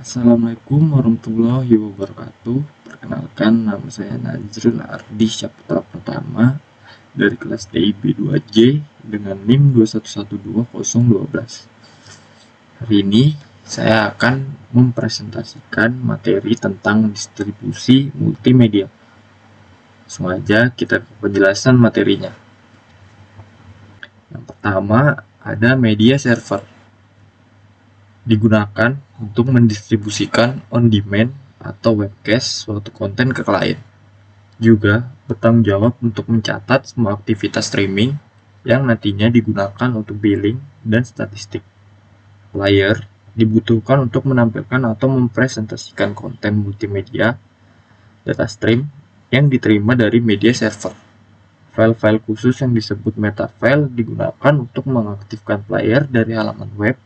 Assalamualaikum warahmatullahi wabarakatuh. Perkenalkan, nama saya Nazril Ardi Syaputra Pertama dari kelas TIB 2J dengan NIM 2112012. Hari ini saya akan mempresentasikan materi tentang distribusi multimedia. Langsung aja kita ke penjelasan materinya. Yang pertama, ada media server. Digunakan untuk mendistribusikan on-demand atau webcast suatu konten ke klien. Juga bertanggung jawab untuk mencatat semua aktivitas streaming yang nantinya digunakan untuk billing dan statistik. Player dibutuhkan untuk menampilkan atau mempresentasikan konten multimedia data stream yang diterima dari media server. File-file khusus yang disebut metafile digunakan untuk mengaktifkan player dari halaman web.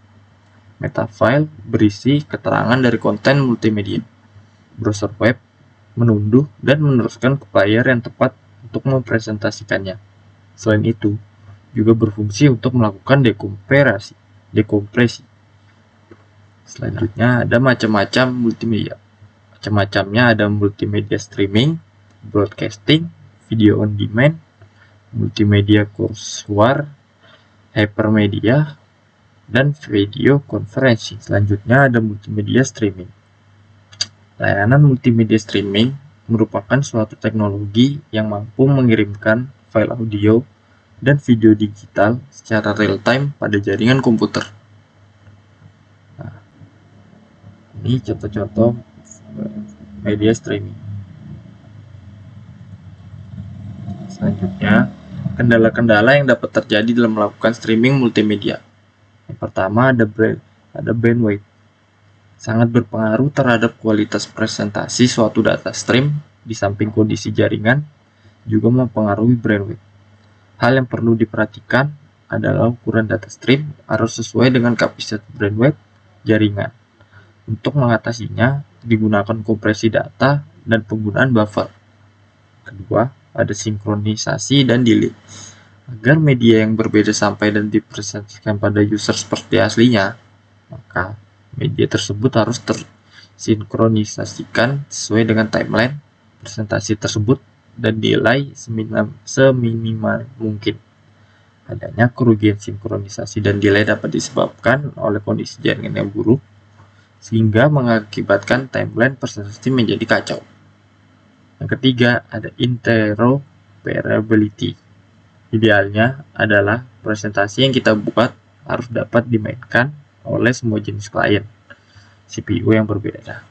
Metafile berisi keterangan dari konten multimedia. Browser web menunduh dan meneruskan ke player yang tepat untuk mempresentasikannya. Selain itu, juga berfungsi untuk melakukan dekompresi. Selanjutnya ada macam-macam multimedia. Macam-macamnya ada multimedia streaming, broadcasting, video on demand, multimedia courseware, hypermedia, dan video conferencing. Selanjutnya ada multimedia streaming. Layanan multimedia streaming merupakan suatu teknologi yang mampu mengirimkan file audio dan video digital secara real-time pada jaringan komputer. Nah, ini contoh-contoh media streaming. Selanjutnya, kendala-kendala yang dapat terjadi dalam melakukan streaming multimedia. Yang pertama ada bandwidth. Sangat berpengaruh terhadap kualitas presentasi suatu data stream, di samping kondisi jaringan juga mempengaruhi bandwidth. Hal yang perlu diperhatikan adalah ukuran data stream harus sesuai dengan kapasitas bandwidth jaringan. Untuk mengatasinya digunakan kompresi data dan penggunaan buffer. Kedua, ada sinkronisasi dan delay. Agar media yang berbeda sampai dan dipresentasikan pada user seperti aslinya, maka media tersebut harus tersinkronisasikan sesuai dengan timeline presentasi tersebut dan delay seminimal mungkin. Adanya kerugian sinkronisasi dan delay dapat disebabkan oleh kondisi jaringan yang buruk, sehingga mengakibatkan timeline presentasi menjadi kacau. Yang ketiga, ada interoperability. Idealnya adalah presentasi yang kita buat harus dapat dimainkan oleh semua jenis klien, CPU yang berbeda,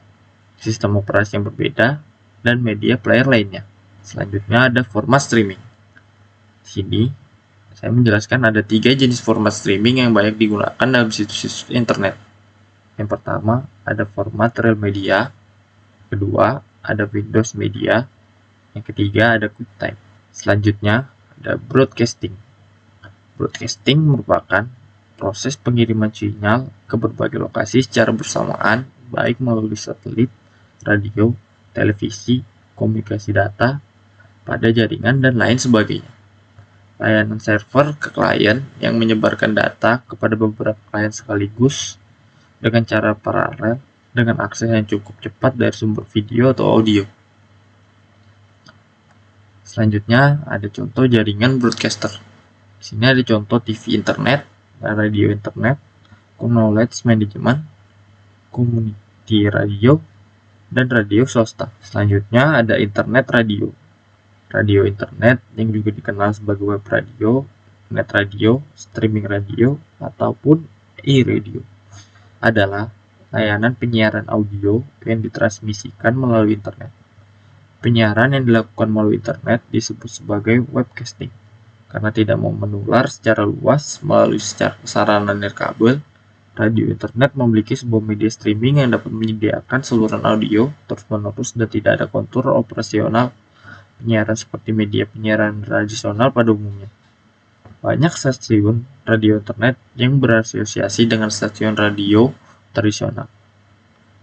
sistem operasi yang berbeda, dan media player lainnya. Selanjutnya ada format streaming. Di sini saya menjelaskan ada 3 jenis format streaming yang banyak digunakan dalam situs-situs internet. Yang pertama ada format real media, kedua ada Windows Media, yang ketiga ada QuickTime. Selanjutnya ada broadcasting. Broadcasting merupakan proses pengiriman sinyal ke berbagai lokasi secara bersamaan, baik melalui satelit, radio, televisi, komunikasi data, pada jaringan, dan lain sebagainya. Layanan server ke klien yang menyebarkan data kepada beberapa klien sekaligus dengan cara paralel dengan akses yang cukup cepat dari sumber video atau audio. Selanjutnya ada contoh jaringan broadcaster. Di sini ada contoh TV internet, radio internet, knowledge management, community radio, dan radio swasta. Selanjutnya ada internet radio. Radio internet yang juga dikenal sebagai web radio, net radio, streaming radio, ataupun e-radio adalah layanan penyiaran audio yang ditransmisikan melalui internet. Penyiaran yang dilakukan melalui internet disebut sebagai webcasting. Karena tidak mau menular secara luas melalui sarana nirkabel, radio internet memiliki sebuah media streaming yang dapat menyediakan saluran audio terus-menerus dan tidak ada kontur operasional penyiaran seperti media penyiaran tradisional pada umumnya. Banyak stasiun radio internet yang berasosiasi dengan stasiun radio tradisional.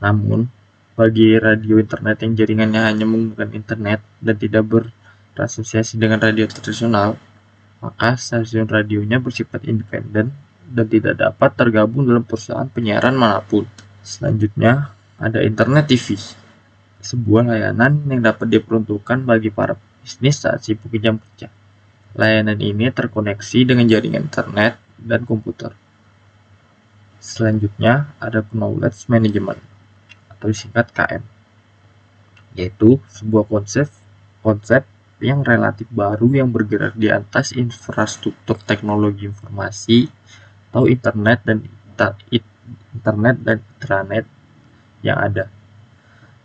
Namun, bagi radio internet yang jaringannya hanya menggunakan internet dan tidak berasosiasi dengan radio tradisional, maka stasiun radionya bersifat independen dan tidak dapat tergabung dalam perusahaan penyiaran manapun. Selanjutnya, Ada Internet TV, sebuah layanan yang dapat diperuntukkan bagi para bisnis saat sibuk di jam kerja. Layanan ini terkoneksi dengan jaringan internet dan komputer. Selanjutnya ada Knowledge Management atau disingkat KM, yaitu sebuah konsep yang relatif baru yang bergerak di atas infrastruktur teknologi informasi atau internet dan intranet yang ada.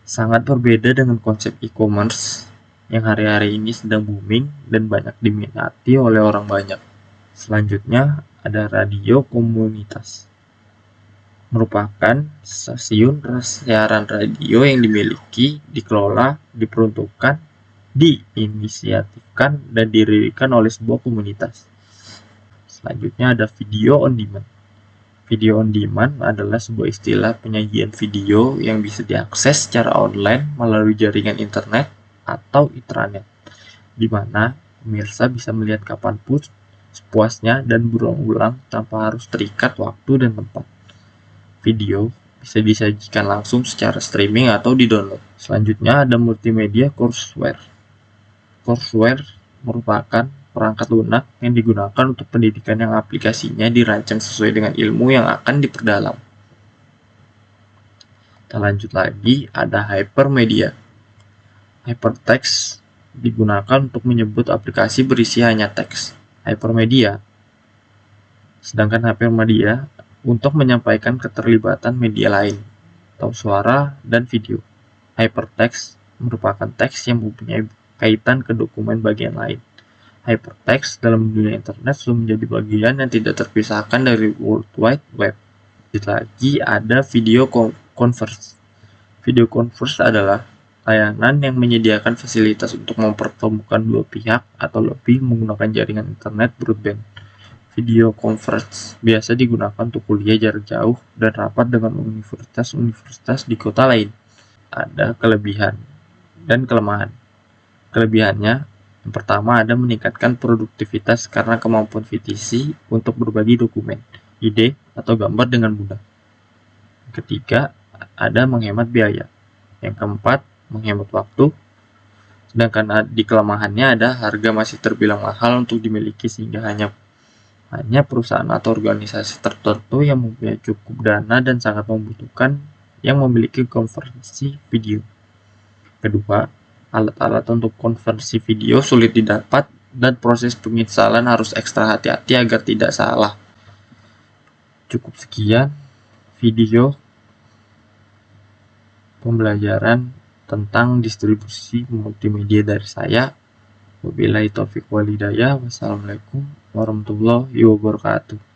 Sangat berbeda dengan konsep e-commerce yang hari-hari ini sedang booming dan banyak diminati oleh orang banyak. Selanjutnya ada radio komunitas, merupakan stasiun siaran radio yang dimiliki, dikelola, diperuntukkan, diinisiatifkan, dan didirikan oleh sebuah komunitas. Selanjutnya ada video on demand. Video on demand adalah sebuah istilah penyajian video yang bisa diakses secara online melalui jaringan internet atau intranet, di mana pemirsa bisa melihat kapanpun sepuasnya dan berulang-ulang tanpa harus terikat waktu dan tempat. Video bisa disajikan langsung secara streaming atau di-download. Selanjutnya ada multimedia courseware. Courseware merupakan perangkat lunak yang digunakan untuk pendidikan yang aplikasinya dirancang sesuai dengan ilmu yang akan diperdalam. Kita lanjut lagi, ada hypermedia. Hypertext digunakan untuk menyebut aplikasi berisi hanya teks. Hypermedia. Sedangkan hypermedia untuk menyampaikan keterlibatan media lain atau suara dan video. Hypertext merupakan teks yang mempunyai kaitan ke dokumen bagian lain. Hypertext dalam dunia internet sudah menjadi bagian yang tidak terpisahkan dari World Wide Web. Lagi ada video conference. Video conference adalah layanan yang menyediakan fasilitas untuk mempertemukan dua pihak atau lebih menggunakan jaringan internet broadband. Video conference biasa digunakan untuk kuliah jarak jauh dan rapat dengan universitas-universitas di kota lain. Ada kelebihan dan kelemahan. Kelebihannya, yang pertama ada meningkatkan produktivitas karena kemampuan VTC untuk berbagi dokumen, ide, atau gambar dengan mudah. Yang ketiga, ada menghemat biaya. Yang keempat, menghemat waktu. Sedangkan di kelemahannya ada harga masih terbilang mahal untuk dimiliki sehingga hanya perusahaan atau organisasi tertentu yang mempunyai cukup dana dan sangat membutuhkan yang memiliki konversi video. Kedua, alat-alat untuk konversi video sulit didapat dan proses penginstalan harus ekstra hati-hati agar tidak salah. Cukup sekian video pembelajaran tentang distribusi multimedia dari saya. Wabillahi taufiq wal hidayah. Wassalamualaikum warahmatullahi wabarakatuh.